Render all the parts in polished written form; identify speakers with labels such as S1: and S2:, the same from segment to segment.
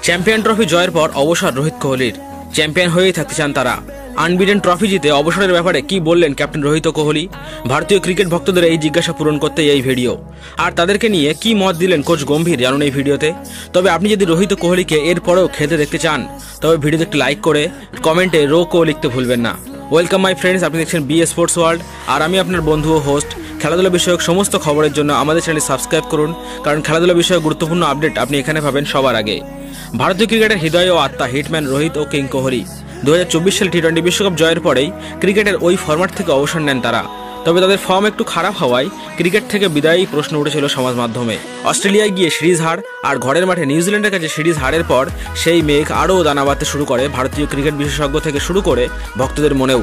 S1: Champion trophy জয়ের পর অবসর রোহিত কোহলির। চ্যাম্পিয়ন হয়েই থাকতে চান তারা। আনবিটেন ট্রফি জিতে অবসরের ব্যাপারে কি বললেন ক্যাপ্টেন রোহিত কোহলি? ভারতীয় ক্রিকেট ভক্তদের এই জিজ্ঞাসা পূরণ করতে এই ভিডিও। আর তাদেরকে নিয়ে কি মত দিলেন কোচ গম্ভীর জানুন এই ভিডিওতে। তবে আপনি যদি রোহিত কোহলিকে এরপরেও খেলতে দেখতে চান তবে ভিডিওতে একটি লাইক করে কমেন্টে রো কো লিখতে ভুলবেন না। ওয়েলকাম মাই ফ্রেন্ডস, আপনি দেখছেন বি স্পোর্টস ওয়ার্ল্ড আর আমি আপনার বন্ধু ও হোস্ট। খেলাধুলা বিষয়ক সমস্ত খবরের জন্য আমাদের চ্যানেল সাবস্ক্রাইব করুন, কারণ খেলাধুলা বিষয়ক গুরুত্বপূর্ণ আপডেট আপনি এখানে পাবেন সবার আগে। ভারতীয় ক্রিকেটের হৃদয় ও আত্মা হিটম্যান রোহিত ও কিং কোহলি 2024 সালে টি-20 বিশ্বকাপ জয়ের পরেই ক্রিকেটের ওই ফরম্যাট থেকে অবসর নেন তারা। তবে তাদের ফর্ম একটু খারাপ হওয়ায় ক্রিকেট থেকে বিদায়ী প্রশ্ন উঠেছিল সমাজ মাধ্যমে। অস্ট্রেলিয়ায় গিয়ে সিরিজ হার আর ঘরের মাঠে নিউজিল্যান্ডের কাছে সিরিজ হারের পর সেই মেঘ আরও দানা বাঁধতে শুরু করে ভারতীয় ক্রিকেট বিশেষজ্ঞ থেকে শুরু করে ভক্তদের মনেও।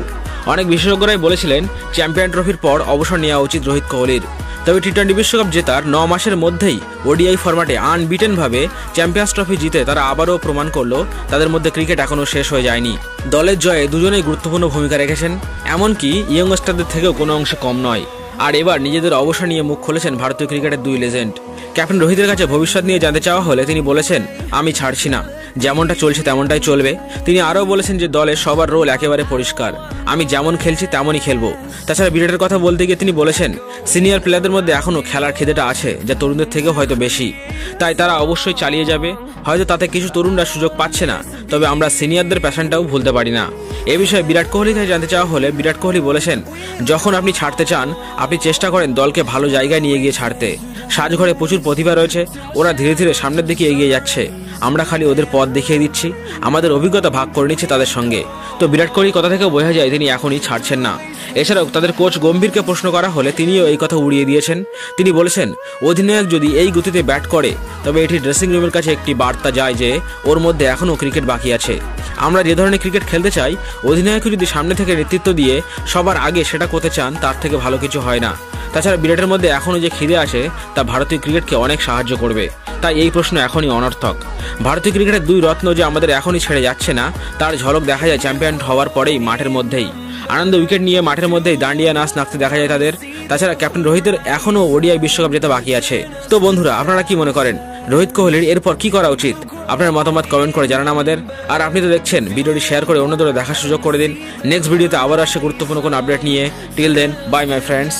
S1: অনেক বিশেষজ্ঞরাই বলেছিলেন চ্যাম্পিয়ন ট্রফির পর অবসর নেওয়া উচিত রোহিত কোহলির। তবে টি-20 বিশ্বকাপ জেতার 9 মাসের মধ্যেই ওডিআই ফরম্যাটে আনবিটেনভাবে চ্যাম্পিয়ন্স ট্রফি জিতে তারা আবারও প্রমাণ করলো তাদের মধ্যে ক্রিকেট এখনও শেষ হয়ে যায়নি। দলের জয়ে দুজনেই গুরুত্বপূর্ণ ভূমিকা রেখেছেন, এমনকি ইয়ংস্টারদের থেকেও কোনো অংশে কম নয়। আর এবার নিজেদের অবসর নিয়ে মুখ খুলেছেন ভারতীয় ক্রিকেটের দুই লেজেন্ড। ক্যাপ্টেন রোহিতের কাছে ভবিষ্যৎ নিয়ে জানতে চাওয়া হলে তিনি বলেছেন, আমি ছাড়ছি না, যেমনটা চলছে তেমনটাই চলবে। তিনি আরও বলেছেন যে দলে সবার রোল একেবারে পরিষ্কার, আমি যেমন খেলছি তেমনই খেলবো। তাছাড়া বিরাটের কথা বলতে গিয়ে তিনি বলেছেন, সিনিয়র প্লেয়ারদের মধ্যে এখনও খেলার খিদেটা আছে যা তরুণদের থেকেও হয়তো বেশি, তাই তারা অবশ্যই চালিয়ে যাবে। হয়তো তাতে কিছু তরুণরা সুযোগ পাচ্ছে না, তবে আমরা সিনিয়রদের প্যাশনটাও ভুলতে পারি না। এ বিষয়ে বিরাট কোহলি থেকে জানতে চাওয়া হলে বিরাট কোহলি বলেছেন, যখন আপনি ছাড়তে চান আপনি চেষ্টা করেন দলকে ভালো জায়গায় নিয়ে গিয়ে ছাড়তে। সাজঘরে প্রচুর প্রতিভা রয়েছে, ওরা ধীরে ধীরে সামনের দিকে এগিয়ে যাচ্ছে, আমরা খালি ওদের পথ দেখিয়ে দিচ্ছি, আমাদের অভিজ্ঞতা ভাগ করে নিচ্ছে তাদের সঙ্গে। তো বিরাট কোহলির কথা থেকে বোঝা যায় তিনি এখনই ছাড়ছেন না। এছাড়াও তাদের কোচ গম্ভীরকে প্রশ্ন করা হলে তিনিও এই কথা উড়িয়ে দিয়েছেন। তিনি বলেছেন, অধিনায়ক যদি এই গতিতে ব্যাট করে তবে এটি ড্রেসিং রুমের কাছে একটি বার্তা যায় যে ওর মধ্যে এখনও ক্রিকেট বাকি আছে। আমরা যে ধরনের ক্রিকেট খেলতে চাই, অধিনায়ক যদি সামনে থেকে নেতৃত্ব দিয়ে সবার আগে সেটা করতে চান তার থেকে ভালো কিছু হয় না। তাছাড়া বিরাটের মধ্যে এখনও যে খিদে আসে তা ভারতীয় ক্রিকেটকে অনেক সাহায্য করবে, তাই এই প্রশ্ন এখনই অনর্থক। ভারতীয় ক্রিকেটের দুই রত্ন যে আমাদের এখনই ছেড়ে যাচ্ছে না তার ঝলক দেখা যায় চ্যাম্পিয়ন হওয়ার পরেই মাঠের মধ্যেই। আনন্দ উইকেট নিয়ে মাঠের মধ্যেই দাঁড়িয়ে নাচ নাচতে দেখা যায় তাদের। তাছাড়া ক্যাপ্টেন রোহিতের এখনও ওডিআই বিশ্বকাপ জেতা বাকি আছে। তো বন্ধুরা, আপনারা কি মনে করেন রোহিত কোহলির এরপর কি করা উচিত? আপনার মতামত কমেন্ট করে জানান আমাদের। আর আপনি তো দেখছেন, ভিডিওটি শেয়ার করে অন্যদের দেখার সুযোগ করে দিন। নেক্সট ভিডিওতে আবার আসছে গুরুত্বপূর্ণ কোনো আপডেট নিয়ে। Till then, bye my friends.